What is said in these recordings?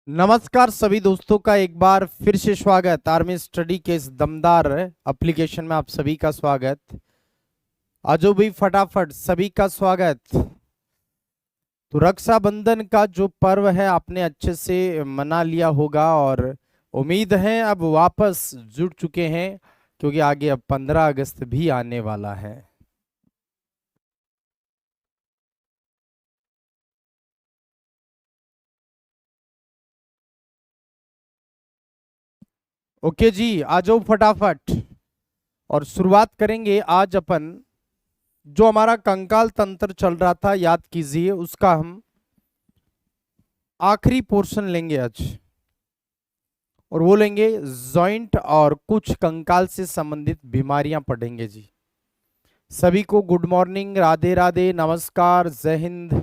नमस्कार सभी दोस्तों का एक बार फिर से स्वागत। आर्मी स्टडी के इस दमदार एप्लीकेशन में आप सभी का स्वागत। आजो भी फटाफट सभी का स्वागत। तो रक्षाबंधन का जो पर्व है आपने अच्छे से मना लिया होगा और उम्मीद है अब वापस जुड़ चुके हैं, क्योंकि आगे अब 15 अगस्त भी आने वाला है। ओके जी, आ जाओ फटाफट और शुरुआत करेंगे। आज अपन जो हमारा कंकाल तंत्र चल रहा था, याद कीजिए, उसका हम आखिरी पोर्शन लेंगे आज, और वो लेंगे जॉइंट और कुछ कंकाल से संबंधित बीमारियां पढ़ेंगे जी। सभी को गुड मॉर्निंग, राधे राधे, नमस्कार, जय हिंद।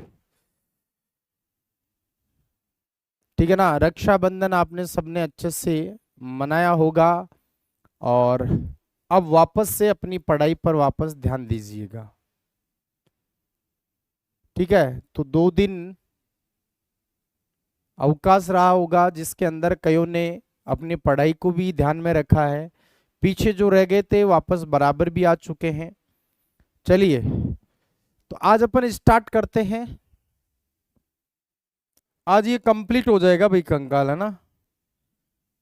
ठीक है ना। रक्षाबंधन आपने सबने अच्छे से मनाया होगा और अब वापस से अपनी पढ़ाई पर वापस ध्यान दीजिएगा। ठीक है, तो 2 दिन अवकाश रहा होगा, जिसके अंदर कईयों ने अपनी पढ़ाई को भी ध्यान में रखा है। पीछे जो रह गए थे वापस बराबर भी आ चुके हैं। चलिए, तो आज अपन स्टार्ट करते हैं। आज ये कंप्लीट हो जाएगा भाई कंकाल, है ना।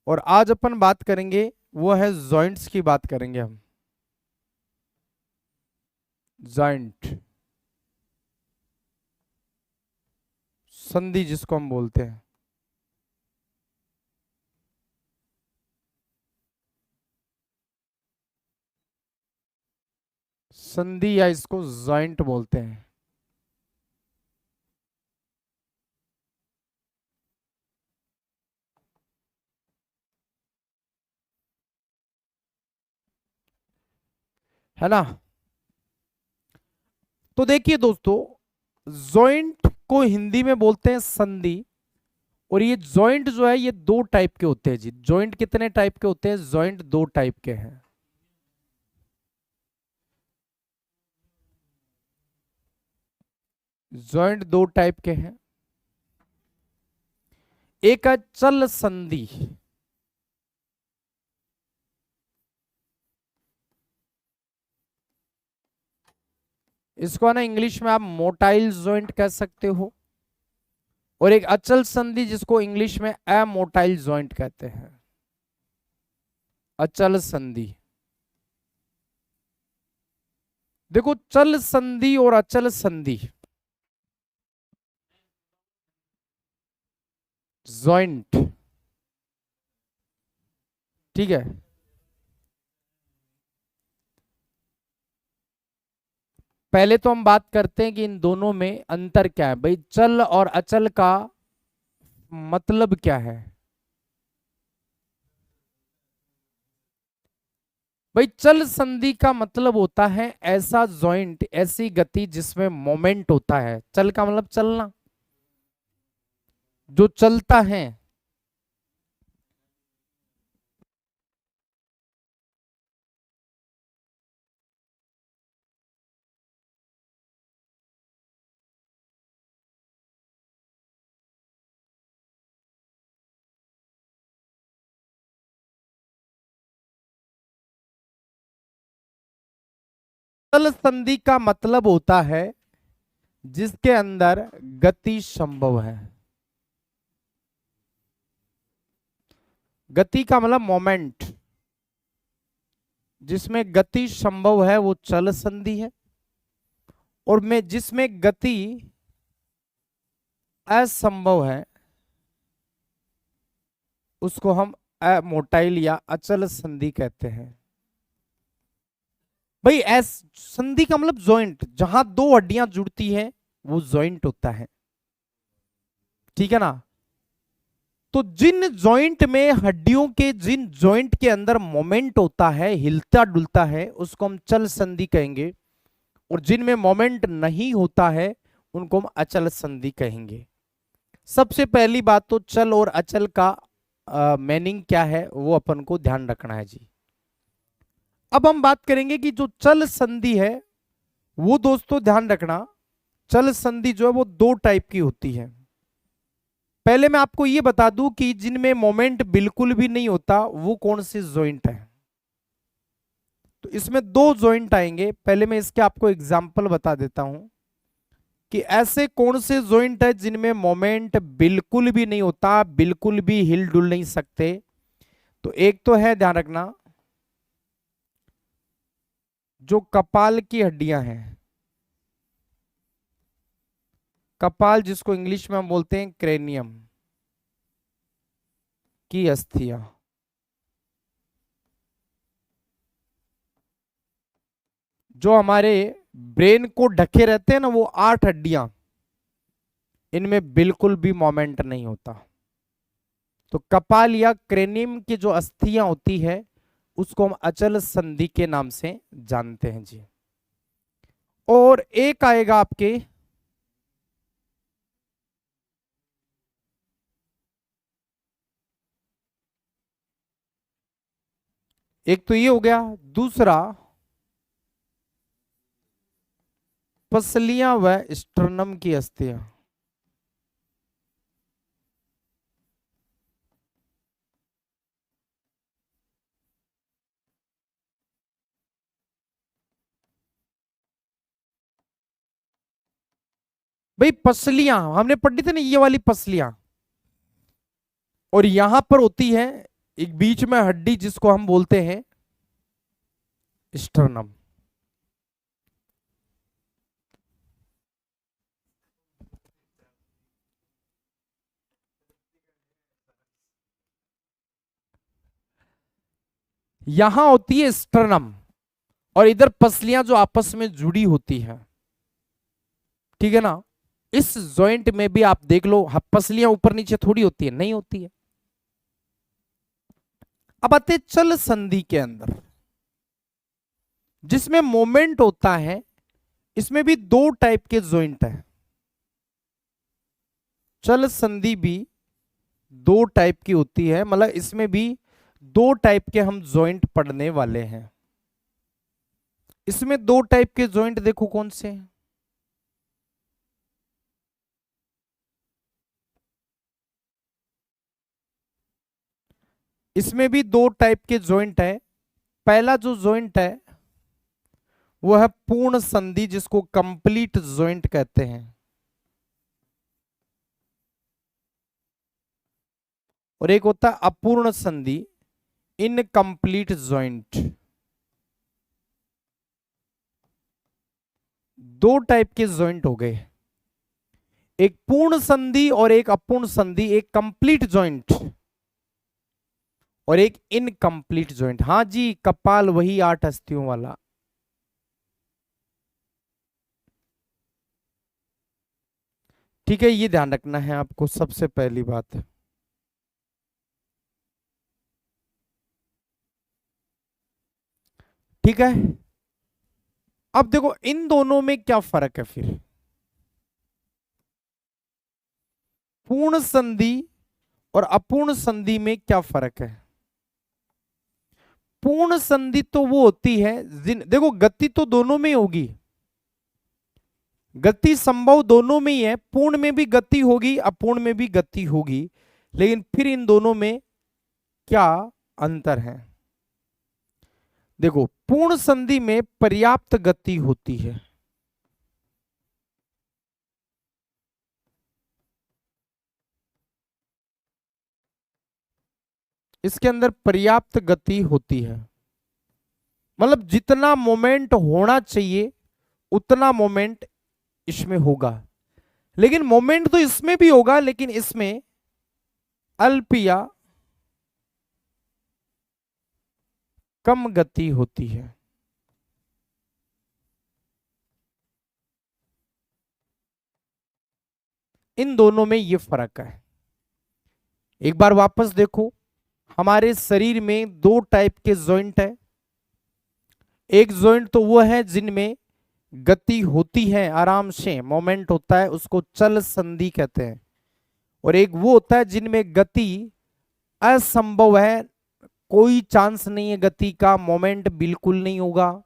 और आज अपन बात करेंगे वो है जॉइंट्स की बात करेंगे हम। जॉइंट, संधि जिसको हम बोलते हैं। संधि या इसको जॉइंट बोलते हैं। है ना। तो देखिए दोस्तों, जॉइंट को हिंदी में बोलते हैं संधि। और ये जॉइंट जो है ये 2 टाइप के होते हैं जी। जॉइंट कितने टाइप के होते हैं? जॉइंट 2 टाइप के हैं। जॉइंट 2 टाइप के हैं। एक है चल संधि। इसको है ना इंग्लिश में आप मोटाइल जॉइंट कह सकते हो। और एक अचल संधि जिसको इंग्लिश में अमोटाइल जॉइंट कहते हैं। अचल संधि। देखो, चल संधि और अचल संधि जॉइंट, ठीक है। पहले तो हम बात करते हैं कि इन दोनों में अंतर क्या है भाई। चल और अचल का मतलब क्या है भाई? चल संधि का मतलब होता है ऐसा जॉइंट, ऐसी गति जिसमें मोमेंट होता है। चल का मतलब चलना, जो चलता है। चल संधि का मतलब होता है जिसके अंदर गति संभव है। गति का मतलब मोमेंट, जिसमें गति संभव है वो चल संधि है। और में जिसमें गति असंभव है उसको हम अमोटाइल या अचल संधि कहते हैं। भाई एस संधि का मतलब जॉइंट, जहां 2 हड्डियां जुड़ती हैं वो जॉइंट होता है। ठीक है ना। तो जिन जॉइंट में हड्डियों के, जिन जॉइंट के अंदर मोमेंट होता है, हिलता डुलता है, उसको हम चल संधि कहेंगे। और जिनमें मोमेंट नहीं होता है उनको हम अचल संधि कहेंगे। सबसे पहली बात तो चल और अचल का मीनिंग क्या है वो अपन को ध्यान रखना है जी। अब हम बात करेंगे कि जो चल संधि है वो, दोस्तों ध्यान रखना, चल संधि जो है वो 2 टाइप की होती है। पहले मैं आपको ये बता दूं कि जिनमें मोमेंट बिल्कुल भी नहीं होता वो कौन से जॉइंट है। तो इसमें दो जॉइंट आएंगे, पहले मैं इसके आपको एग्जाम्पल बता देता हूं कि ऐसे कौन से जॉइंट है जिनमें मोमेंट बिल्कुल भी नहीं होता, बिल्कुल भी हिल डुल नहीं सकते। तो एक तो है, ध्यान रखना, जो कपाल की हड्डियां हैं, कपाल जिसको इंग्लिश में हम बोलते हैं क्रेनियम की अस्थियां, जो हमारे ब्रेन को ढके रहते हैं ना, वो 8 हड्डियां, इनमें बिल्कुल भी मोमेंट नहीं होता। तो कपाल या क्रेनियम की जो अस्थियां होती है उसको हम अचल संधि के नाम से जानते हैं जी। और एक आएगा आपके एक तो ये हो गया, दूसरा पसलियां व स्टर्नम की अस्थियां। भाई पसलियां हमने पढ़ी थी ना, ये वाली पसलियां, और यहां पर होती है एक बीच में हड्डी जिसको हम बोलते हैं स्टर्नम। यहां होती है स्टर्नम, और इधर पसलियां जो आपस में जुड़ी होती है, ठीक है ना। इस जॉइंट में भी आप देख लो, पसलियां ऊपर नीचे थोड़ी होती है, नहीं होती है। अब आते चल संधि के अंदर, जिसमें मोमेंट होता है, इसमें भी दो टाइप के जॉइंट है। चल संधि भी दो टाइप की होती है, मतलब इसमें भी दो टाइप के हम जॉइंट पढ़ने वाले हैं। इसमें दो टाइप के जॉइंट देखो कौन से हैं। इसमें भी दो टाइप के जॉइंट है। पहला जो जॉइंट है वो है पूर्ण संधि, जिसको कंप्लीट जॉइंट कहते हैं। और एक होता है अपूर्ण संधि, इनकम्प्लीट जॉइंट। दो टाइप के जॉइंट हो गए, एक पूर्ण संधि और एक अपूर्ण संधि, एक कंप्लीट जॉइंट और एक इनकम्प्लीट जॉइंट। हाँ जी, कपाल वही 8 अस्थियों वाला। ठीक है, ये ध्यान रखना है आपको सबसे पहली बात। ठीक है, अब देखो इन दोनों में क्या फर्क है फिर। पूर्ण संधि और अपूर्ण संधि में क्या फर्क है। पूर्ण संधि तो वो होती है देखो गति तो दोनों में होगी, गति संभव दोनों में ही है, पूर्ण में भी गति होगी, अपूर्ण में भी गति होगी, लेकिन फिर इन दोनों में क्या अंतर है। देखो पूर्ण संधि में पर्याप्त गति होती है, इसके अंदर पर्याप्त गति होती है, मतलब जितना मोमेंट होना चाहिए उतना मोमेंट इसमें होगा। लेकिन मोमेंट तो इसमें भी होगा, लेकिन इसमें अल्प या कम गति होती है। इन दोनों में ये फर्क है। एक बार वापस देखो, हमारे शरीर में दो टाइप के जॉइंट है। एक जॉइंट तो वो है जिनमें गति होती है, आराम से मोमेंट होता है, उसको चल संधि कहते हैं। और एक वो होता है जिनमें गति असंभव है, कोई चांस नहीं है गति का, मोमेंट बिल्कुल नहीं होगा।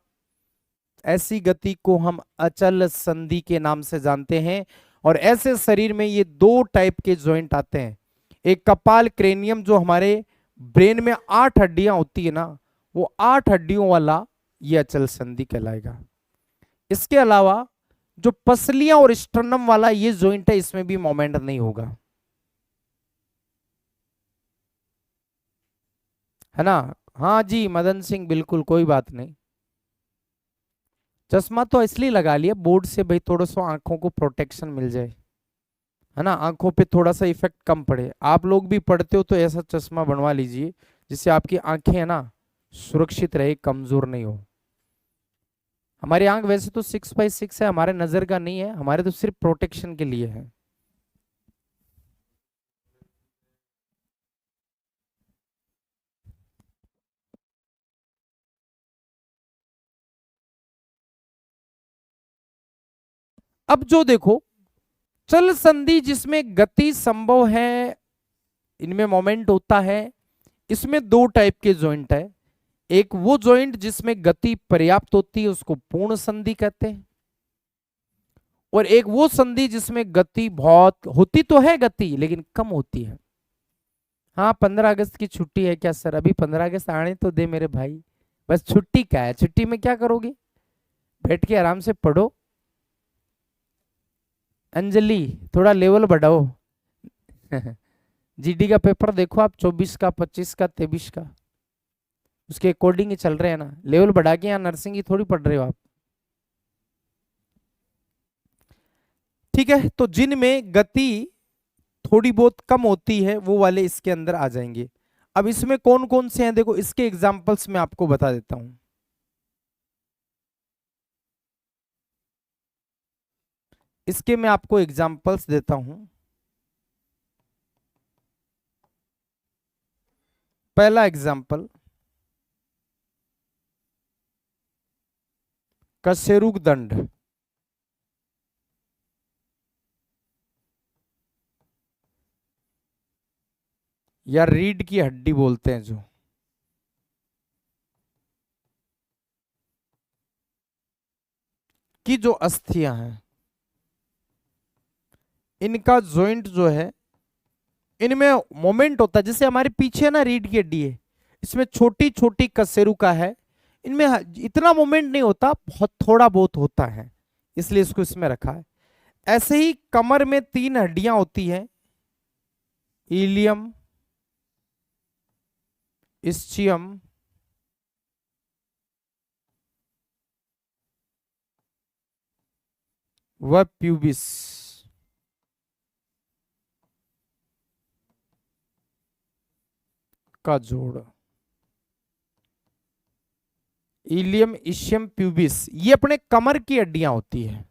ऐसी गति को हम अचल संधि के नाम से जानते हैं। और ऐसे शरीर में ये दो टाइप के जॉइंट आते हैं। एक कपाल क्रेनियम जो हमारे ब्रेन में 8 हड्डियां होती है ना, वो 8 हड्डियों वाला ये अचल संधि कहलाएगा। इसके अलावा जो पसलियां और स्टर्नम वाला ये जॉइंट है, इसमें भी मोमेंट नहीं होगा, है ना। हाँ जी मदन सिंह, बिल्कुल कोई बात नहीं। चश्मा तो इसलिए लगा लिया बोर्ड से भाई, थोड़ा सा आंखों को प्रोटेक्शन मिल जाए, है ना, आंखों पे थोड़ा सा इफेक्ट कम पड़े। आप लोग भी पढ़ते हो तो ऐसा चश्मा बनवा लीजिए जिससे आपकी आंखें है ना सुरक्षित रहे, कमजोर नहीं हो। हमारी आंख वैसे तो 6x6 है, हमारे नजर का नहीं है, हमारे तो सिर्फ प्रोटेक्शन के लिए है। अब जो देखो चल संधि जिसमें गति संभव है, इनमें मोमेंट होता है, इसमें दो टाइप के जॉइंट है। एक वो जॉइंट जिसमें गति पर्याप्त होती है, उसको पूर्ण संधि कहते हैं। और एक वो संधि जिसमें गति बहुत होती तो है गति, लेकिन कम होती है। हाँ 15 अगस्त की छुट्टी है क्या सर? अभी 15 अगस्त आने तो दे मेरे भाई। बस छुट्टी क्या है, छुट्टी में क्या करोगे? बैठ के आराम से पढ़ो। अंजलि थोड़ा लेवल बढ़ाओ। जीडी का पेपर देखो आप, 24 का, 25 का, 23 का, उसके अकॉर्डिंग ही चल रहे हैं ना। लेवल बढ़ा के यहाँ नर्सिंग ही थोड़ी पढ़ रहे हो आप। ठीक है, तो जिनमें गति थोड़ी बहुत कम होती है वो वाले इसके अंदर आ जाएंगे। अब इसमें कौन कौन से हैं देखो, इसके एग्जाम्पल्स मैं आपको बता देता हूं। इसके मैं आपको एग्जाम्पल्स देता हूं। पहला एग्जाम्पल, कशेरुक दंड। या रीढ़ की हड्डी बोलते हैं जो, की जो अस्थियां हैं, इनका जॉइंट जो है, इनमें मोमेंट होता है। जैसे हमारे पीछे ना रीढ़ की हड्डी है, इसमें छोटी छोटी कशेरुका है, इनमें इतना मोमेंट नहीं होता, बहुत थोड़ा बहुत होता है, इसलिए इसको इसमें रखा है। ऐसे ही कमर में 3 हड्डियां होती हैं, इलियम, इस्चियम, व प्यूबिस का जोड़। इलियम, इशियम, प्यूबिस, ये अपने कमर की हड्डियां होती है।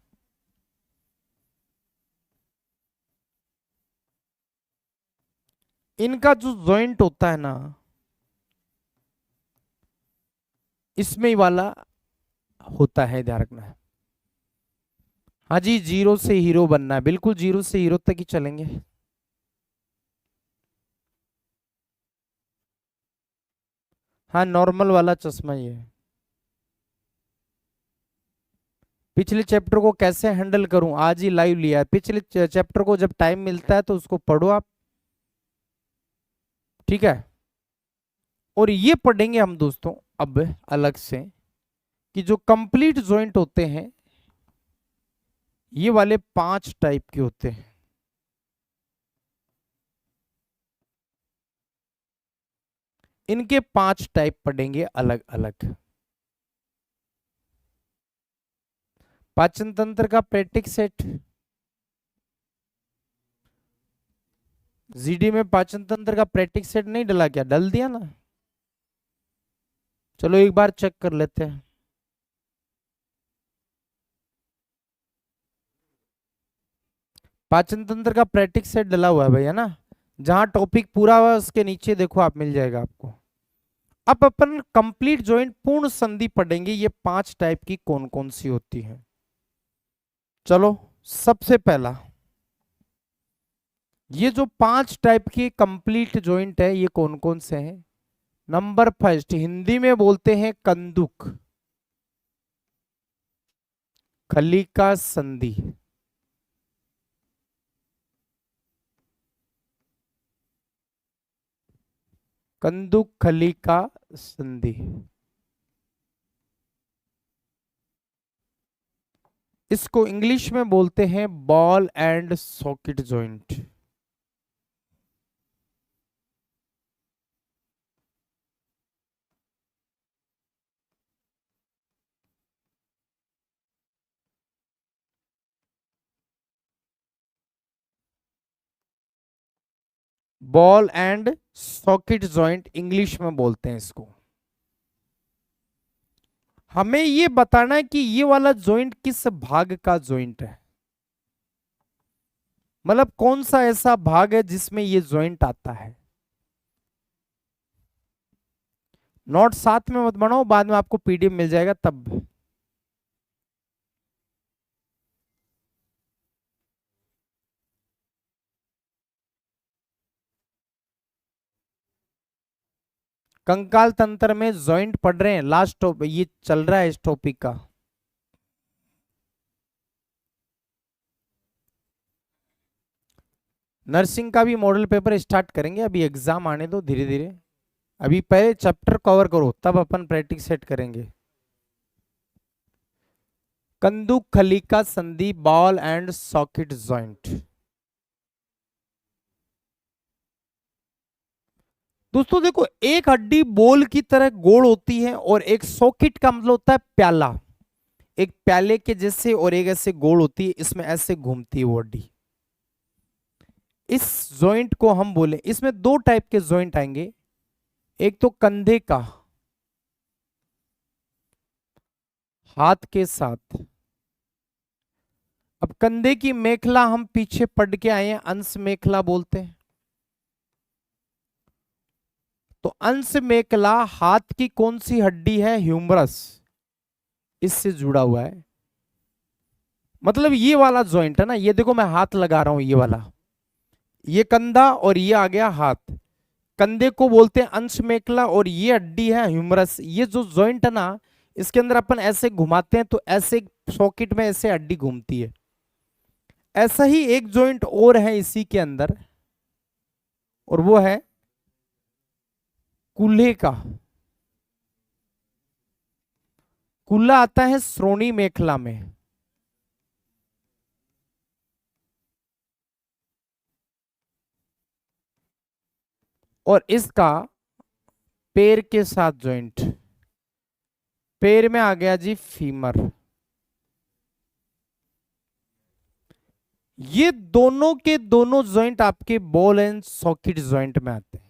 इनका जो जॉइंट होता है ना, इसमें ही वाला होता है, ध्यान रखना है। हाँ जी, जीरो से हीरो बनना है, बिल्कुल जीरो से हीरो तक ही चलेंगे। हाँ नॉर्मल वाला चश्मा ये है। पिछले चैप्टर को कैसे हैंडल करूं, आज ही लाइव लिया है। पिछले चैप्टर को जब टाइम मिलता है तो उसको पढ़ो आप, ठीक है। और ये पढ़ेंगे हम दोस्तों अब अलग से कि जो कंप्लीट जॉइंट होते हैं, ये वाले 5 टाइप के होते हैं। इनके 5 टाइप पढ़ेंगे अलग अलग। पाचन तंत्र का पेटिक सेट, जीडी में पाचन तंत्र का प्रैक्टिक सेट नहीं डला क्या? डल दिया ना, चलो एक बार चेक कर लेते हैं। पाचन तंत्र का प्रैक्टिक सेट डला हुआ है भैया ना, जहां टॉपिक पूरा हुआ उसके नीचे देखो आप, मिल जाएगा आपको। अब अपन कंप्लीट जॉइंट पूर्ण संधि पढ़ेंगे, ये 5 टाइप की कौन कौन सी होती है। चलो सबसे पहला, ये जो 5 टाइप की कंप्लीट जॉइंट है ये कौन कौन से हैं। नंबर फर्स्ट, हिंदी में बोलते हैं कंदुक, खली का संधि। कंदुकखली का संधि, इसको इंग्लिश में बोलते हैं ball and socket joint. Ball and socket joint English में बोलते हैं इसको। हमें ये बताना है कि ये वाला जॉइंट किस भाग का जॉइंट है, मतलब कौन सा ऐसा भाग है जिसमें ये जॉइंट आता है। नोट साथ में मत बनाओ, बाद में आपको पीडीएफ मिल जाएगा तब। कंकाल तंत्र में जॉइंट पढ़ रहे हैं, लास्ट ये चल रहा है इस टॉपिक का। नर्सिंग का भी मॉडल पेपर स्टार्ट करेंगे, अभी एग्जाम आने दो धीरे धीरे, अभी पहले चैप्टर कवर करो तब अपन प्रैक्टिस सेट करेंगे। कंदुकखली का संधि, बॉल एंड सॉकेट जॉइंट। दोस्तों देखो, एक हड्डी बॉल की तरह गोल होती है और एक सॉकेट का मतलब होता है प्याला, एक प्याले के जैसे और एक ऐसे गोल होती है, इसमें ऐसे घूमती है वो हड्डी। इस जॉइंट को हम बोले, इसमें दो टाइप के जॉइंट आएंगे, एक तो कंधे का हाथ के साथ। अब कंधे की मेखला हम पीछे पढ़ के आए हैं, अंश मेखला बोलते हैं। तो अंश मेखला हाथ की कौन सी हड्डी है, ह्यूमरस, इससे जुड़ा हुआ है। मतलब ये वाला जॉइंट है ना, ये देखो मैं हाथ लगा रहा हूं, ये वाला, ये कंधा और ये आ गया हाथ, कंधे को बोलते हैं अंश मेखला और ये हड्डी है ह्यूमरस। ये जो जॉइंट है ना, इसके अंदर अपन ऐसे घुमाते हैं तो ऐसे सॉकेट में ऐसे हड्डी घूमती है। ऐसा ही एक जॉइंट और है इसी के अंदर, और वो है कूल्हे का। कूल्हा आता है श्रोणी मेखला में। और इसका पैर के साथ जॉइंट, पैर में आ गया जी फीमर। ये दोनों के दोनों जॉइंट आपके बॉल एंड सॉकेट जॉइंट में आते हैं।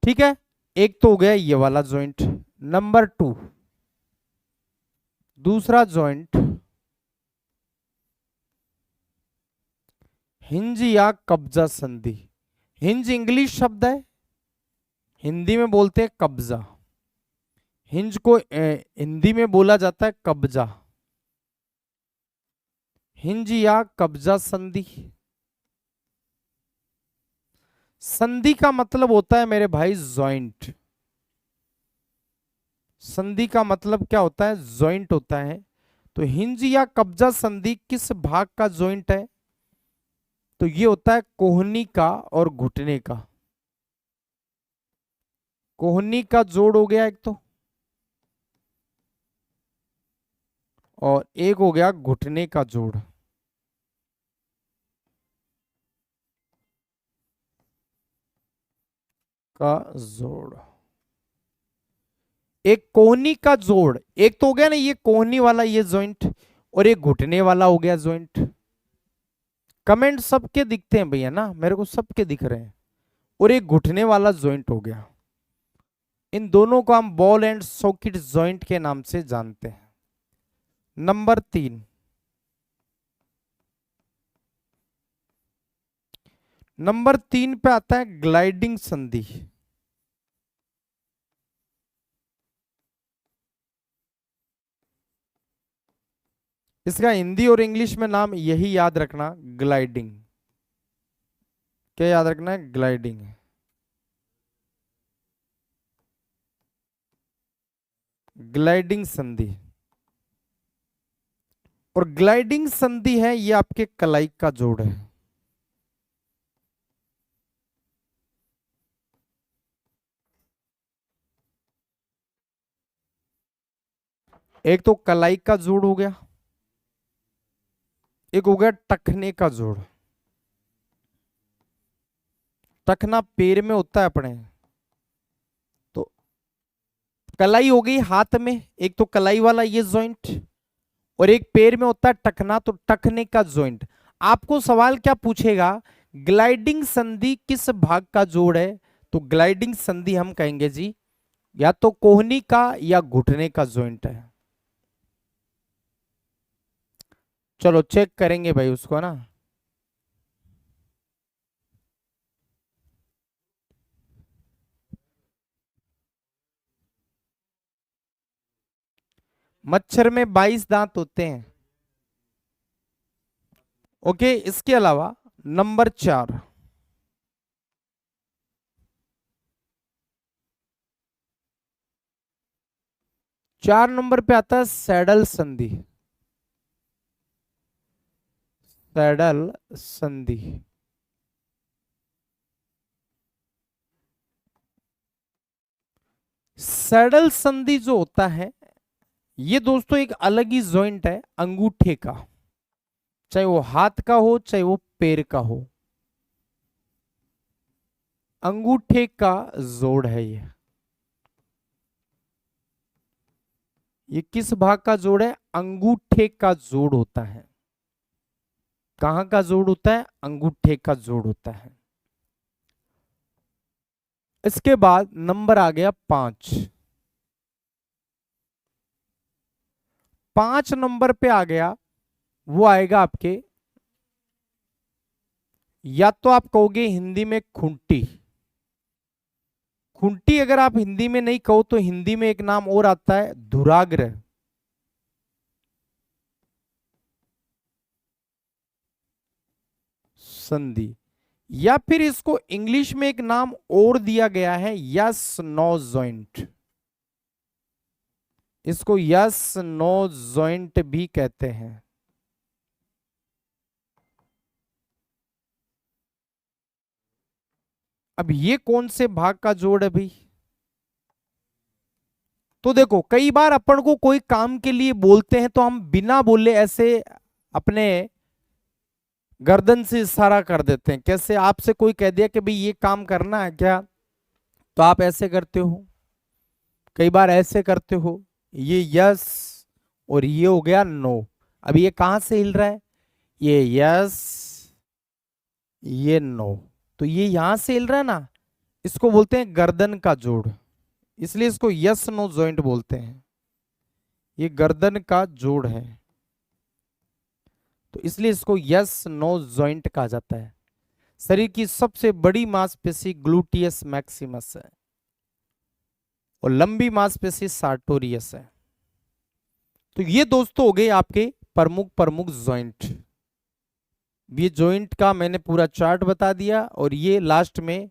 ठीक है, एक तो हो गया ये वाला जॉइंट। नंबर 2, दूसरा जॉइंट हिंज या कब्जा संधि। हिंज इंग्लिश शब्द है, हिंदी में बोलते हैं कब्जा। हिंज को हिंदी में बोला जाता है कब्जा। हिंज या कब्जा संधि। संधि का मतलब होता है मेरे भाई जॉइंट। संधि का मतलब क्या होता है, जॉइंट होता है। तो हिंज या कब्जा संधि किस भाग का जॉइंट है, तो ये होता है कोहनी का और घुटने का। कोहनी का जोड़ हो गया एक तो, और एक हो गया घुटने का जोड़। का जोड़, एक कोहनी का जोड़, एक तो हो गया ना ये कोहनी वाला ये जॉइंट, और एक घुटने वाला हो गया जॉइंट। कमेंट सबके दिखते हैं भैया ना, मेरे को सबके दिख रहे हैं। और एक घुटने वाला जॉइंट हो गया। इन दोनों को हम बॉल एंड सॉकेट जॉइंट के नाम से जानते हैं। नंबर 3, नंबर 3 पे आता है ग्लाइडिंग संधि। इसका हिंदी और इंग्लिश में नाम यही याद रखना, ग्लाइडिंग। क्या याद रखना है, ग्लाइडिंग। ग्लाइडिंग संधि। और ग्लाइडिंग संधि है ये आपके कलाई का जोड़ है। एक तो कलाई का जोड़ हो गया, एक हो गया टखने का जोड़। टखना पैर में होता है अपने, तो कलाई हो गई हाथ में, एक तो कलाई वाला ये जॉइंट, और एक पैर में होता है टखना, तो टखने का जॉइंट। आपको सवाल क्या पूछेगा, ग्लाइडिंग संधि किस भाग का जोड़ है, तो ग्लाइडिंग संधि हम कहेंगे जी या तो कोहनी का या घुटने का जॉइंट है। चलो चेक करेंगे भाई उसको ना। मच्छर में 22 दांत होते हैं। ओके, इसके अलावा नंबर 4, 4 नंबर पे आता है सैडल संधि। सैडल संधि। सैडल संधि जो होता है ये दोस्तों एक अलग ही जॉइंट है अंगूठे का, चाहे वो हाथ का हो चाहे वो पैर का हो, अंगूठे का जोड़ है ये। ये किस भाग का जोड़ है, अंगूठे का जोड़ होता है। कहां का जोड़ होता है, अंगूठे का जोड़ होता है। इसके बाद नंबर आ गया 5। 5 नंबर पे आ गया, वो आएगा आपके, या तो आप कहोगे हिंदी में खूंटी। खूंटी अगर आप हिंदी में नहीं कहो तो हिंदी में एक नाम और आता है धुराग्र। संधि, या फिर इसको इंग्लिश में एक नाम और दिया गया है यस नो जॉइंट। इसको यस नो जॉइंट भी कहते हैं। अब ये कौन से भाग का जोड़ है भाई, तो देखो कई बार अपन को कोई काम के लिए बोलते हैं तो हम बिना बोले ऐसे अपने गर्दन से इशारा कर देते हैं। कैसे, आपसे कोई कह दिया कि भाई ये काम करना है क्या, तो आप ऐसे करते हो, कई बार ऐसे करते हो। ये यस और ये हो गया नो। अब ये कहां से हिल रहा है, ये यस ये नो, तो ये यहां से हिल रहा है ना, इसको बोलते हैं गर्दन का जोड़, इसलिए इसको यस नो जॉइंट बोलते हैं। ये गर्दन का जोड़ है तो इसलिए इसको यस नो जॉइंट कहा जाता है। शरीर की सबसे बड़ी मांसपेशी ग्लूटियस मैक्सिमस है और लंबी मांसपेशी सार्टोरियस है। तो ये दोस्तों हो गए आपके प्रमुख प्रमुख जॉइंट। ये जॉइंट का मैंने पूरा चार्ट बता दिया और ये लास्ट में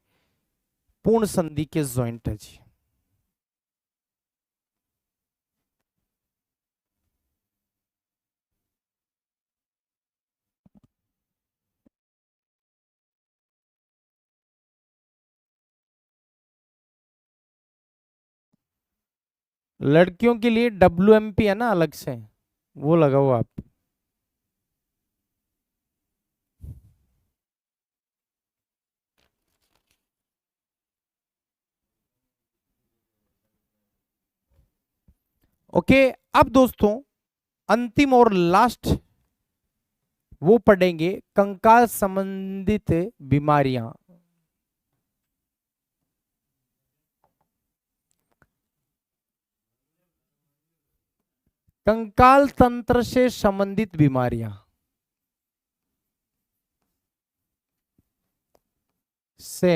पूर्ण संधि के जॉइंट है जी। लड़कियों के लिए WMP है ना अलग से, वो लगाओ आप। ओके, अब दोस्तों अंतिम और लास्ट वो पढ़ेंगे कंकाल संबंधित बीमारियां। कंकाल तंत्र से संबंधित बीमारियां से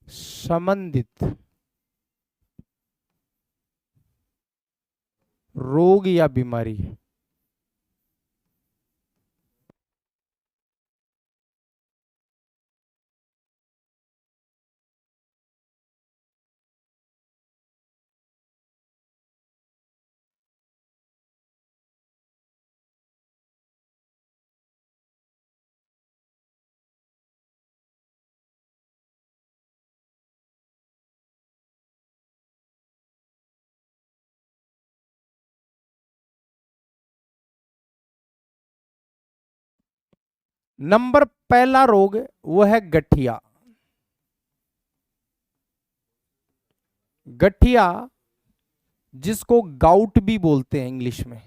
संबंधित रोग या बीमारी। नंबर पहला रोग वो है गठिया। गठिया जिसको गाउट भी बोलते हैं इंग्लिश में,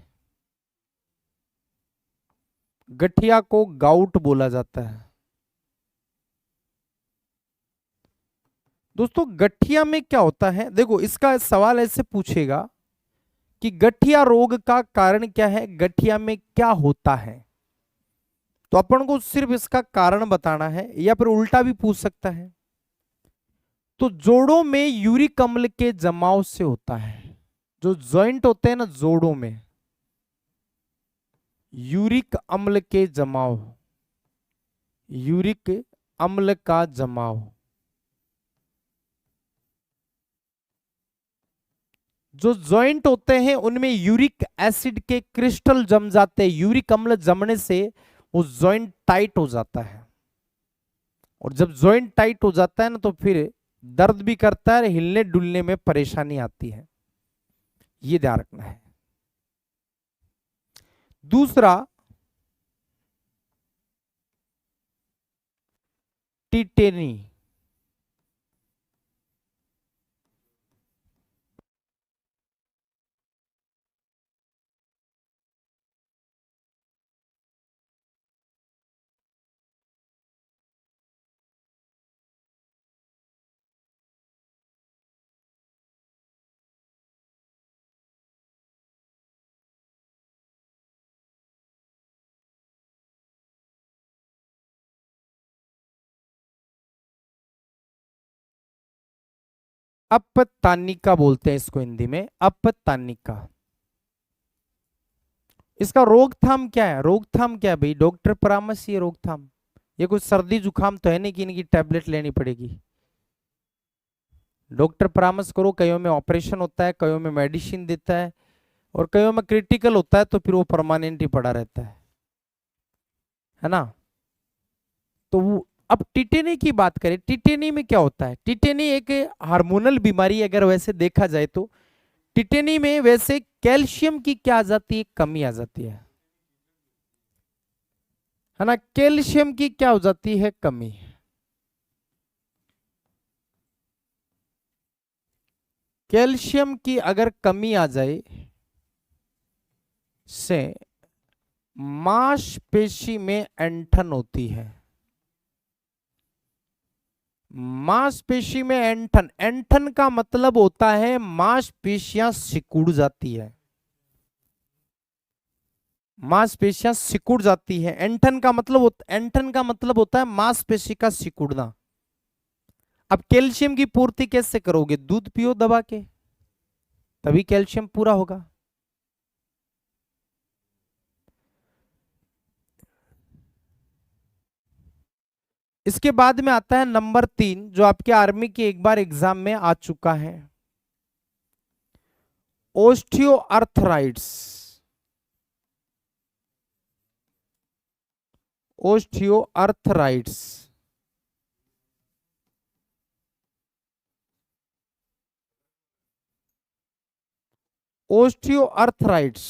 गठिया को गाउट बोला जाता है। दोस्तों गठिया में क्या होता है, देखो इसका सवाल ऐसे पूछेगा कि गठिया रोग का कारण क्या है, गठिया में क्या होता है, तो अपन को सिर्फ इसका कारण बताना है, या फिर उल्टा भी पूछ सकता है। तो जोड़ों में यूरिक अम्ल के जमाव से होता है। जो जॉइंट होते हैं ना जोड़ों में, यूरिक अम्ल के जमाव, यूरिक अम्ल का जमाव, जो जॉइंट होते हैं उनमें यूरिक एसिड के क्रिस्टल जम जाते हैं। यूरिक अम्ल जमने से वो जॉइंट टाइट हो जाता है, और जब जॉइंट टाइट हो जाता है ना तो फिर दर्द भी करता है, हिलने डुलने में परेशानी आती है, ये ध्यान रखना है। दूसरा टिटेनी। अपतानिका बोलते हैं इसको हिंदी में, अपतानिका। इसका रोकथाम क्या है, रोकथाम क्या है भाई, डॉक्टर परामर्श ये रोकथाम, ये कुछ सर्दी जुकाम तो है नहीं कि इनकी टैबलेट लेनी पड़ेगी। डॉक्टर परामर्श करो, कईयों में ऑपरेशन होता है, कईयों में मेडिसिन देता है, और कईयों में क्रिटिकल होता है तो फिर वो परमानेंट ही पड़ा रहता है ना। तो वो अब टिटेनी की बात करें, टिटेनी में क्या होता है, टिटेनी एक हार्मोनल बीमारी अगर वैसे देखा जाए तो टिटेनी में वैसे कैल्शियम की क्या आ जाती है, कमी आ जाती है ना, कैल्शियम की क्या हो जाती है, कमी। कैल्शियम की अगर कमी आ जाए से मांसपेशी में ऐंठन होती है। मांसपेशी में ऐंठन, ऐंठन का मतलब होता है मांसपेशियां सिकुड़ जाती है, मांसपेशियां सिकुड़ जाती है। ऐंठन का मतलब होता है मांसपेशी का सिकुड़ना। अब कैल्शियम की पूर्ति कैसे करोगे, दूध पियो दबा के, तभी कैल्शियम पूरा होगा। इसके बाद में आता है नंबर 3, जो आपके आर्मी के एक बार एग्जाम में आ चुका है, ओस्टियोआर्थराइटिस। ओस्टियोआर्थराइटिस ओस्टियोआर्थराइटिस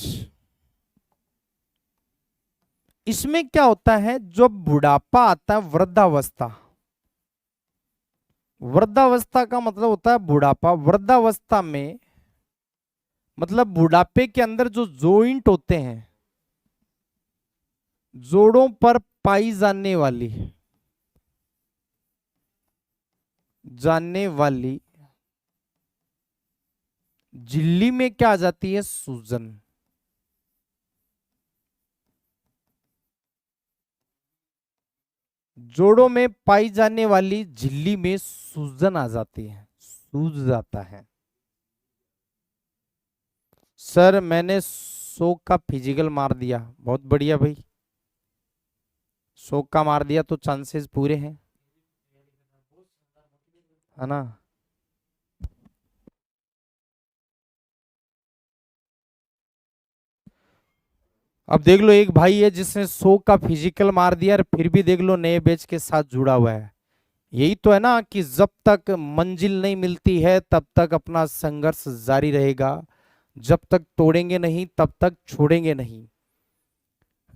इसमें क्या होता है, जब बुढ़ापा आता है, वृद्धावस्था, वृद्धावस्था का मतलब होता है बुढ़ापा, वृद्धावस्था में मतलब बुढ़ापे के अंदर जो जॉइंट होते हैं, जोड़ों पर पाई जाने वाली झिल्ली में क्या आ जाती है, सूजन। जोड़ों में पाई जाने वाली झिल्ली में सूजन आ जाती है, सूज जाता है। सर मैंने 100 का फिजिकल मार दिया, बहुत बढ़िया भाई, 100 का मार दिया तो चांसेस पूरे हैं, है ना। अब देख लो एक भाई है जिसने 100 का फिजिकल मार दिया और फिर भी देख लो नए बैच के साथ जुड़ा हुआ है। यही तो है ना कि जब तक मंजिल नहीं मिलती है तब तक अपना संघर्ष जारी रहेगा, जब तक तोड़ेंगे नहीं तब तक छोड़ेंगे नहीं।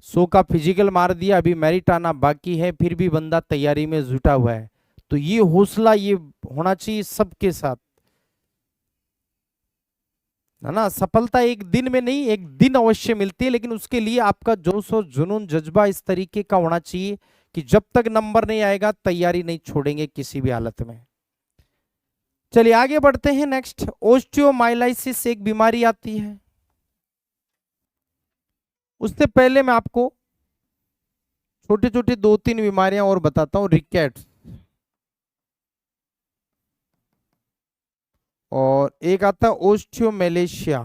100 का फिजिकल मार दिया, अभी मेरिट आना बाकी है, फिर भी बंदा तैयारी में जुटा हुआ है। तो ये हौसला ये होना चाहिए सबके साथ, है ना। सफलता एक दिन में नहीं, एक दिन अवश्य मिलती है, लेकिन उसके लिए आपका जोश और जुनून जज्बा इस तरीके का होना चाहिए कि जब तक नंबर नहीं आएगा तैयारी नहीं छोड़ेंगे किसी भी हालत में। चलिए आगे बढ़ते हैं। नेक्स्ट, ओस्टियोमाइलाइसिस एक बीमारी आती है। उससे पहले मैं आपको छोटी छोटी 2-3 बीमारियां और बताता हूं। रिकेट्स, और एक आता है ओस्टियोमेलेशिया।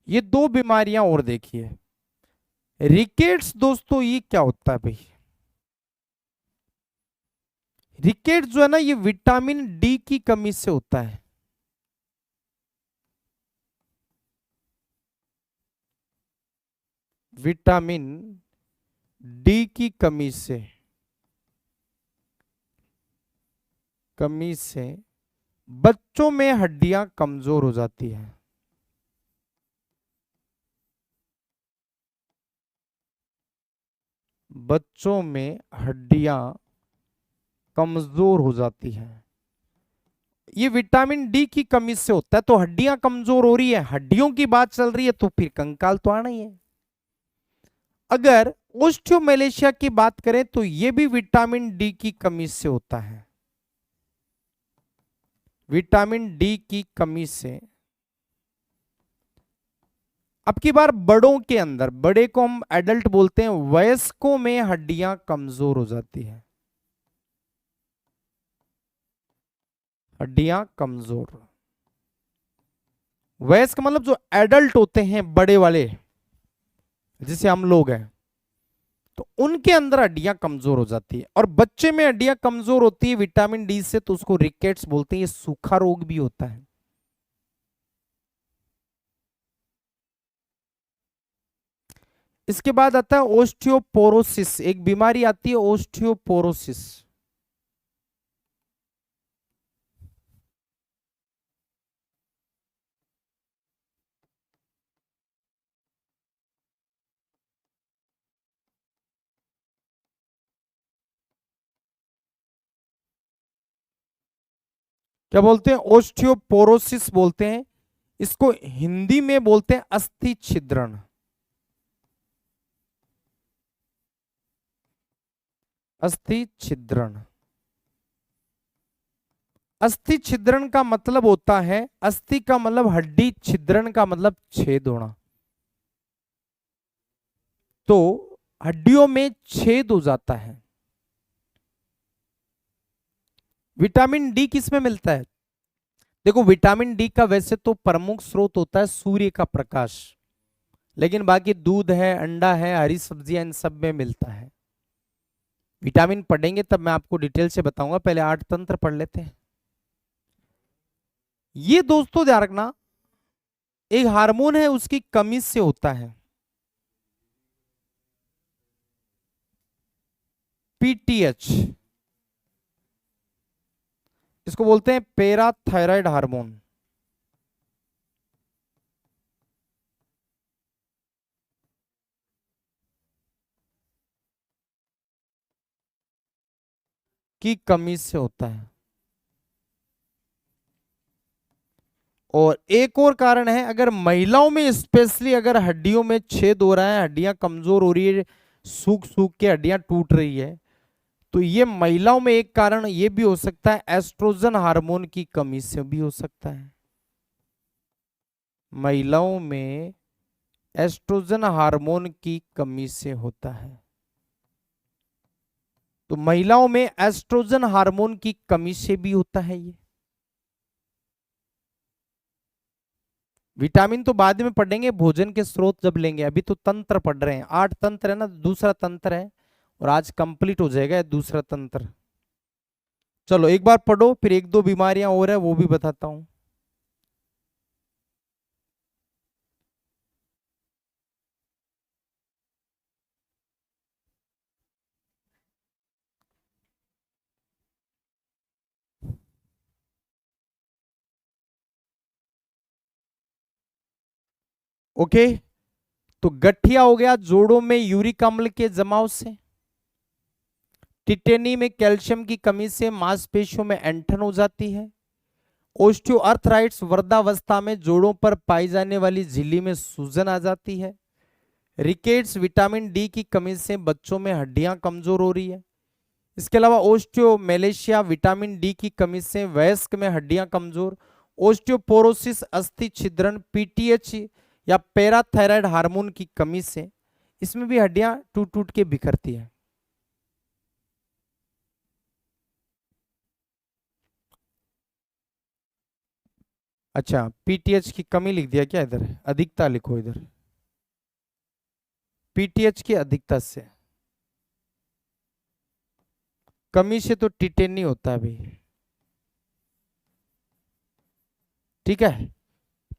ये 2 बीमारियां और देखिए। रिकेट्स दोस्तों ये क्या होता है भाई? रिकेट्स जो है ना, ये विटामिन डी की कमी से होता है। विटामिन डी की कमी से बच्चों में हड्डियां कमजोर हो जाती है। बच्चों में हड्डियां कमजोर हो जाती हैं। ये विटामिन डी की कमी से होता है। तो हड्डियां कमजोर हो रही है, हड्डियों की बात चल रही है, तो फिर कंकाल तो आना ही है। अगर ओस्टियोमेलेशिया की बात करें तो यह भी विटामिन डी की कमी से होता है। विटामिन डी की कमी से अब की बार बड़ों के अंदर, बड़े को हम एडल्ट बोलते हैं, वयस्कों में हड्डियां कमजोर हो जाती है। हड्डियां कमजोर, वयस्क मतलब जो एडल्ट होते हैं, बड़े वाले, जैसे हम लोग हैं, तो उनके अंदर हड्डियां कमजोर हो जाती है। और बच्चे में हड्डियां कमजोर होती है विटामिन डी से, तो उसको रिकेट्स बोलते हैं। ये सूखा रोग भी होता है। इसके बाद आता है ओस्टियोपोरोसिस, एक बीमारी आती है ओस्टियोपोरोसिस। क्या बोलते हैं? ओस्टियोपोरोसिस बोलते हैं इसको। हिंदी में बोलते हैं अस्थि छिद्रण। अस्थि छिद्रण, अस्थि छिद्रण का मतलब होता है, अस्थि का मतलब हड्डी, छिद्रण का मतलब छेद होना। तो हड्डियों में छेद हो जाता है। विटामिन डी किस में मिलता है? देखो, विटामिन डी का वैसे तो प्रमुख स्रोत होता है सूर्य का प्रकाश, लेकिन बाकी दूध है, अंडा है, हरी सब्जियां, इन सब में मिलता है। विटामिन पढ़ेंगे तब मैं आपको डिटेल से बताऊंगा, पहले 8 तंत्र पढ़ लेते हैं। ये दोस्तों ध्यान रखना, एक हार्मोन है, उसकी कमी से होता है। पीटीएच, इसको बोलते हैं पैराथायराइड हार्मोन। की कमी से होता है। और एक और कारण है, अगर महिलाओं में स्पेशली अगर हड्डियों में छेद हो रहा है, हड्डियां कमजोर हो रही है, सूख सूख के हड्डियां टूट रही है, तो ये महिलाओं में एक कारण ये भी हो सकता है, एस्ट्रोजन हार्मोन की कमी से भी हो सकता है। महिलाओं में एस्ट्रोजन हार्मोन की कमी से होता है। तो महिलाओं में एस्ट्रोजन हार्मोन की कमी से भी होता है ये। विटामिन तो बाद में पढ़ेंगे, भोजन के स्रोत जब लेंगे, अभी तो तंत्र पढ़ रहे हैं। 8 तंत्र है ना, दूसरा तंत्र है, और आज कंप्लीट हो जाएगा दूसरा तंत्र। चलो एक बार पढ़ो, फिर 1-2 बीमारियां और है वो भी बताता हूं। ओके, तो गठिया हो गया जोड़ों में यूरिक अम्ल के जमाव से। टिटेनी में कैल्शियम की कमी से मांसपेशियों में ऐंठन हो जाती है। ओस्टियोआर्थराइटिस वृद्धावस्था में जोड़ों पर पाई जाने वाली झिल्ली में सूजन आ जाती है। रिकेट्स विटामिन डी की कमी से बच्चों में हड्डियां कमजोर हो रही है। इसके अलावा ओस्टियोमेलेशिया विटामिन डी की कमी से वयस्क में हड्डियां कमजोर। ओस्टियोपोरोसिस अस्थि छिद्रण, पीटीएच या पैराथायराइड हार्मोन की कमी से इसमें भी हड्डियां टूट टूट के बिखरती है। अच्छा, पीटीएच की कमी लिख दिया क्या इधर? अधिकता लिखो इधर, पीटीएच की अधिकता से, कमी से तो टिटेनी होता है भाई, ठीक है।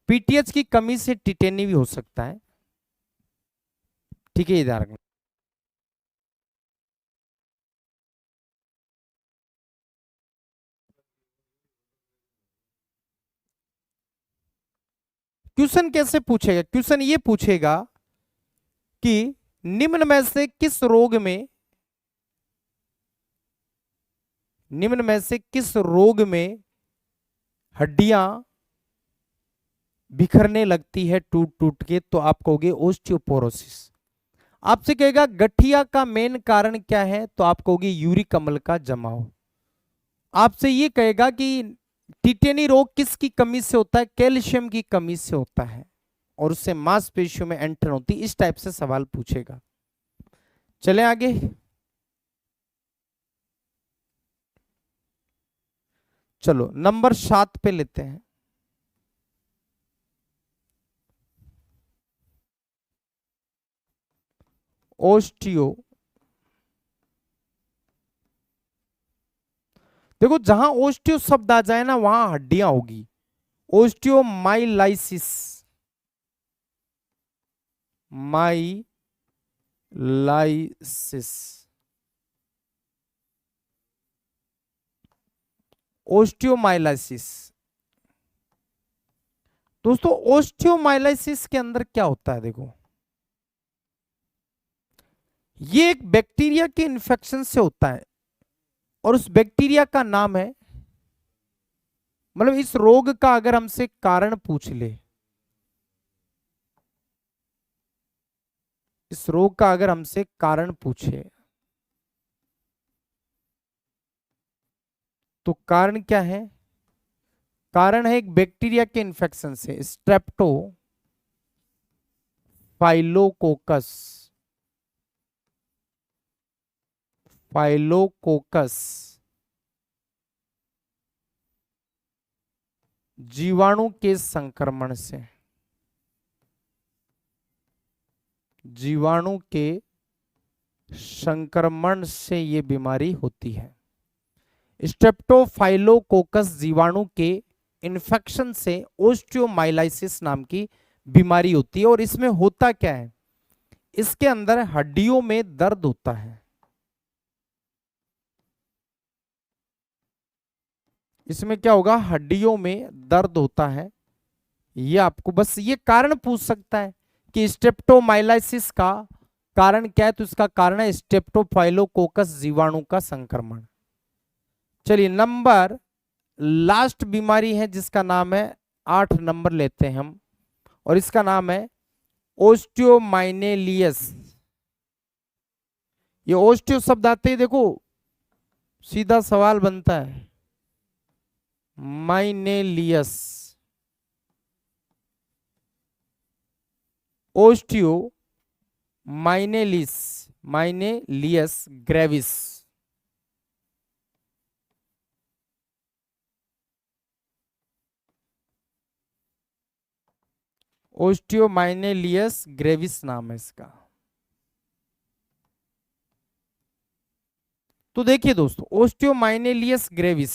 पीटीएच की कमी से टिटेनी भी हो सकता है, ठीक है, इधर रखना। क्वेश्चन कैसे पूछेगा? क्वेश्चन ये पूछेगा कि निम्न में से किस रोग में, निम्न में से किस रोग में हड्डियां बिखरने लगती है टूट टूट के? तो आप कहोगे ओस्टियोपोरोसिस। आपसे कहेगा गठिया का मेन कारण क्या है? तो आप कहोगे यूरिक अम्ल का जमाव। आपसे ये कहेगा कि टिटेनी रोग किसकी कमी से होता है? कैल्शियम की कमी से होता है, और उससे मांसपेशियों में ऐंठन होती है। इस टाइप से सवाल पूछेगा। चले आगे। चलो नंबर 7 पे लेते हैं। ओस्टियो, देखो जहां ओस्टियो शब्द आ जाए ना वहां हड्डियां होगी। ओस्टियोमाइलाइसिस, माइलाइसिस, ओस्टियोमाइलाइसिस। दोस्तों ओस्टियोमाइलाइसिस के अंदर क्या होता है? देखो ये एक बैक्टीरिया के इन्फेक्शन से होता है, और उस बैक्टीरिया का नाम है, मतलब इस रोग का अगर हमसे कारण पूछ ले, इस रोग का अगर हमसे कारण पूछे तो कारण क्या है? कारण है एक बैक्टीरिया के इन्फेक्शन से, स्ट्रेप्टोफाइलोकोकस, फाइलोकोकस जीवाणु के संक्रमण से, जीवाणु के संक्रमण से ये बीमारी होती है। स्ट्रेप्टोफाइलोकोकस जीवाणु के इन्फेक्शन से ओस्टियोमाइलाइसिस नाम की बीमारी होती है। और इसमें होता क्या है? इसके अंदर हड्डियों में दर्द होता है। इसमें क्या होगा? हड्डियों में दर्द होता है। ये आपको बस ये कारण पूछ सकता है कि स्ट्रेप्टोमाइलाइसिस का कारण क्या है, तो इसका कारण है स्ट्रेप्टोफाइलोकोकस जीवाणु का संक्रमण। चलिए नंबर लास्ट बीमारी है जिसका नाम है, 8 नंबर लेते हैं हम, और इसका नाम है ओस्टियोमाइनेलियस। ये ओस्टियो शब्द आते ही देखो सीधा सवाल बनता है, माइनेलियस, ओस्टियो माइनेलिस, माइनेलियस ग्रेविस। ओस्टियोमाइनेलियस ग्रेविस नाम है इसका। तो देखिए दोस्तों ओस्टियोमाइनेलियस ग्रेविस,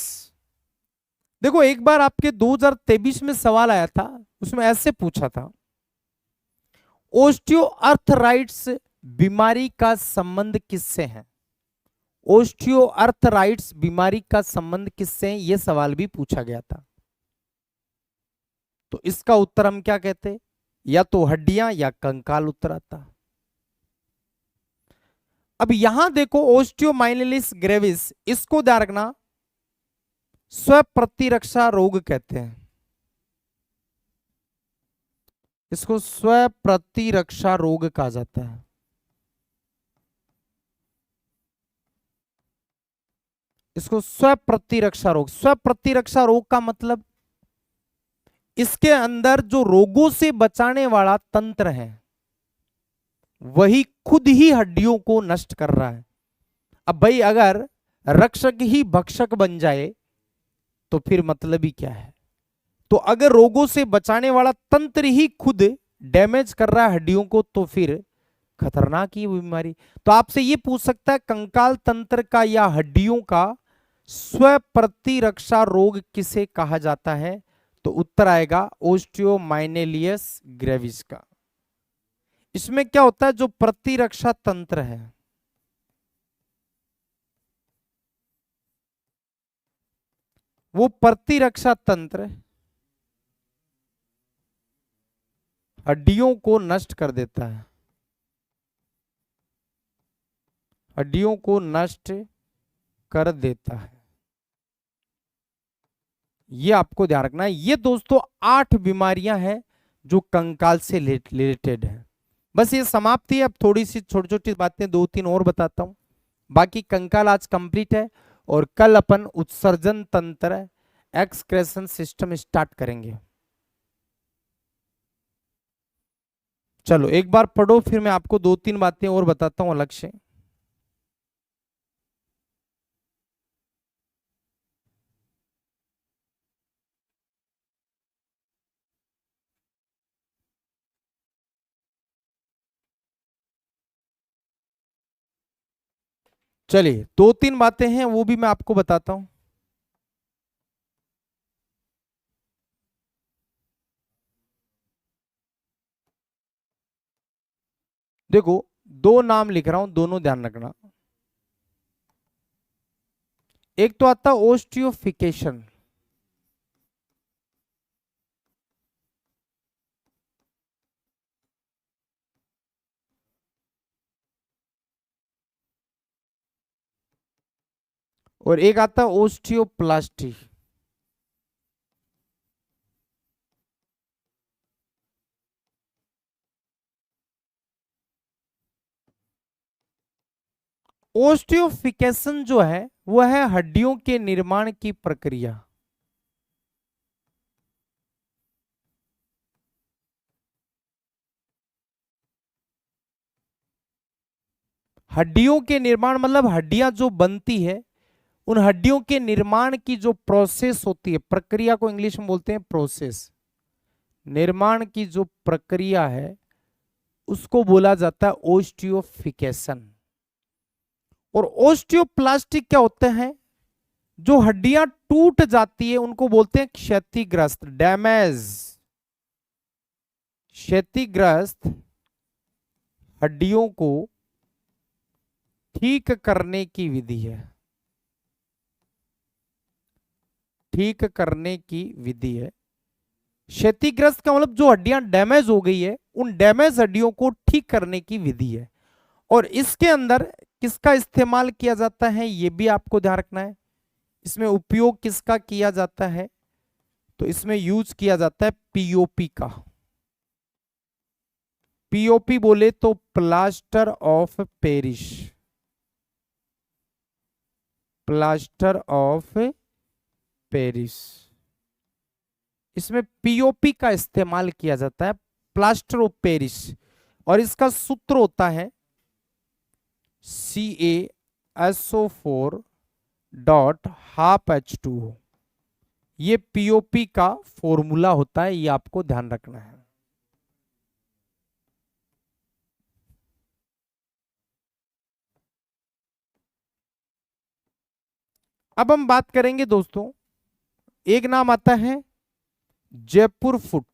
देखो एक बार आपके 2023 में सवाल आया था, उसमें ऐसे पूछा था, ओस्टियोआर्थराइटिस बीमारी का संबंध किससे है? ओस्टियोआर्थराइटिस बीमारी का संबंध किससे है, यह सवाल भी पूछा गया था। तो इसका उत्तर हम क्या कहते? या तो हड्डियां या कंकाल उतर आता। अब यहां देखो ओस्टियोमाइलिस ग्रेविस, इसको ध्यान रखना, स्व प्रतिरक्षा रोग कहते हैं, इसको स्व प्रतिरक्षा रोग कहा जाता है। इसको स्व प्रतिरक्षा रोग, स्व प्रतिरक्षा रोग का मतलब इसके अंदर जो रोगों से बचाने वाला तंत्र है वही खुद ही हड्डियों को नष्ट कर रहा है। अब भाई अगर रक्षक ही भक्षक बन जाए तो फिर मतलब ही क्या है। तो अगर रोगों से बचाने वाला तंत्र ही खुद डैमेज कर रहा है हड्डियों को तो फिर खतरनाक ही बीमारी। तो आपसे ये पूछ सकता है कंकाल तंत्र का या हड्डियों का स्व प्रतिरक्षा रोग किसे कहा जाता है, तो उत्तर आएगा ओस्टियोमाइलिस ग्रेविस का। इसमें क्या होता है, जो प्रतिरक्षा तंत्र है वो प्रतिरक्षा तंत्र हड्डियों को नष्ट कर देता है, हड्डियों को नष्ट कर देता है। ये आपको ध्यान रखना है। ये दोस्तों 8 बीमारियां हैं जो कंकाल से रिलेटेड है। बस ये समाप्ति है। अब थोड़ी सी छोटी छोटी बातें 2-3 और बताता हूं, बाकी कंकाल आज कंप्लीट है और कल अपन उत्सर्जन तंत्र एक्सक्रेशन सिस्टम स्टार्ट करेंगे। चलो एक बार पढ़ो, फिर मैं आपको 2-3 बातें और बताता हूं अलग से। चलिए 2-3 बातें हैं वो भी मैं आपको बताता हूं। देखो 2 नाम लिख रहा हूं, दोनों ध्यान रखना। एक तो आता ओस्टियोफिकेशन, और एक आता ओस्टियोप्लास्टी। ओस्टियोफिकेशन जो है वो है हड्डियों के निर्माण की प्रक्रिया। हड्डियों के निर्माण मतलब हड्डियां जो बनती है उन हड्डियों के निर्माण की जो प्रोसेस होती है, प्रक्रिया को इंग्लिश में बोलते हैं प्रोसेस। निर्माण की जो प्रक्रिया है उसको बोला जाता है ओस्टियोफिकेशन। और ओस्टियोप्लास्टिक क्या होते हैं, जो हड्डियां टूट जाती है उनको बोलते हैं क्षतिग्रस्त, डैमेज। क्षतिग्रस्त हड्डियों को ठीक करने की विधि है, ठीक करने की विधि है। क्षतिग्रस्त का मतलब जो हड्डियां डैमेज हो गई है उन डैमेज हड्डियों को ठीक करने की विधि है। और इसके अंदर किसका इस्तेमाल किया जाता है यह भी आपको ध्यान रखना है। इसमें उपयोग किसका किया जाता है, तो इसमें यूज किया जाता है पीओपी का। पीओपी बोले तो plaster of Paris, plaster of Paris, इसमें पीओपी का इस्तेमाल किया जाता है, प्लास्टर ऑफ पेरिस। और इसका सूत्र होता है CaSO4.12H2O। ये पीओपी का फॉर्मूला होता है, ये आपको ध्यान रखना है। अब हम बात करेंगे दोस्तों, एक नाम आता है जयपुर फुट।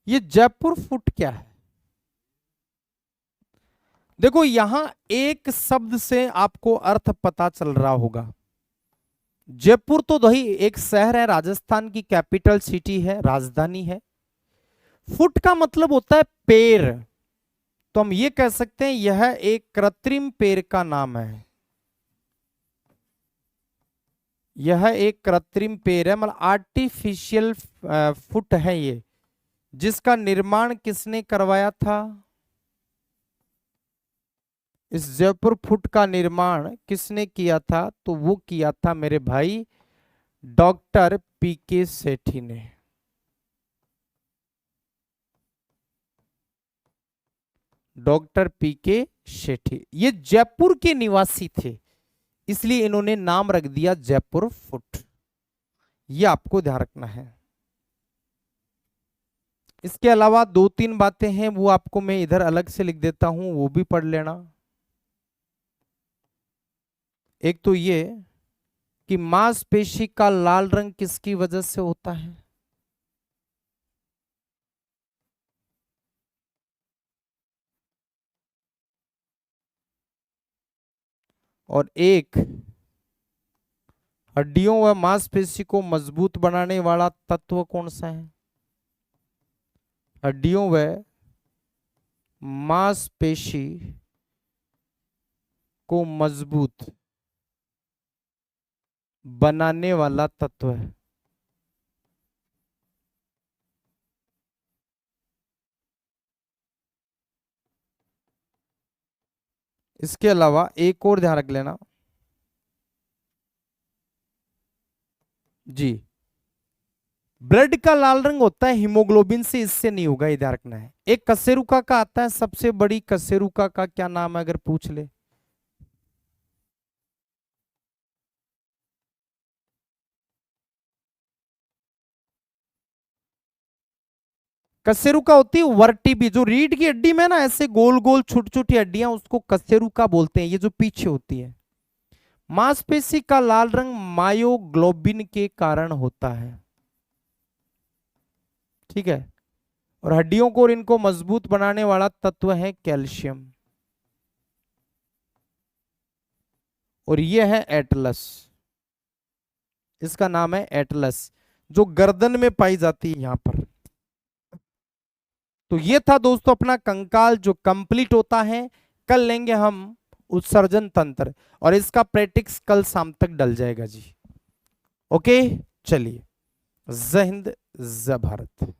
ये जयपुर फुट क्या है, देखो यहां एक शब्द से आपको अर्थ पता चल रहा होगा। जयपुर तो भाई एक शहर है, राजस्थान की कैपिटल सिटी है, राजधानी है। फुट का मतलब होता है पेड़, तो हम ये कह सकते हैं यह एक कृत्रिम पेड़ का नाम है। यह एक कृत्रिम पेड़ है, मतलब आर्टिफिशियल फुट है ये, जिसका निर्माण किसने करवाया था? इस जयपुर फुट का निर्माण किसने किया था? तो वो किया था मेरे भाई डॉक्टर पीके सेठी ने। डॉक्टर पीके सेठी ये जयपुर के निवासी थे, इसलिए इन्होंने नाम रख दिया जयपुर फुट। ये आपको ध्यान रखना है। इसके अलावा दो तीन बातें हैं, वो आपको मैं इधर अलग से लिख देता हूं, वो भी पढ़ लेना। एक तो ये कि मांसपेशी का लाल रंग किसकी वजह से होता है? और एक हड्डियों व मांसपेशी को मजबूत बनाने वाला तत्व कौन सा है? हड्डियों व मांसपेशी को मजबूत बनाने वाला तत्व है। इसके अलावा एक और ध्यान रख लेना जी, ब्लड का लाल रंग होता है हीमोग्लोबिन से, इससे नहीं होगा, ये ध्यान रखना है। एक कशेरुका का आता है, सबसे बड़ी कशेरुका का क्या नाम है अगर पूछ ले? कशेरुका होती है वर्टिबी, जो रीढ़ की हड्डी में ना ऐसे गोल गोल छोटी छोटी हड्डियां, उसको कशेरुका बोलते हैं, ये जो पीछे होती है। मांसपेशी का लाल रंग मायोग्लोबिन के कारण होता है, ठीक है। और हड्डियों को और इनको मजबूत बनाने वाला तत्व है कैल्शियम, और यह है एटलस। इसका नाम है एटलस, जो गर्दन में पाई जाती है यहां पर। तो ये था दोस्तों अपना कंकाल जो कंप्लीट होता है। कल लेंगे हम उत्सर्जन तंत्र, और इसका प्रैक्टिस कल शाम तक डल जाएगा जी। ओके, चलिए, जय हिंद, जय भारत।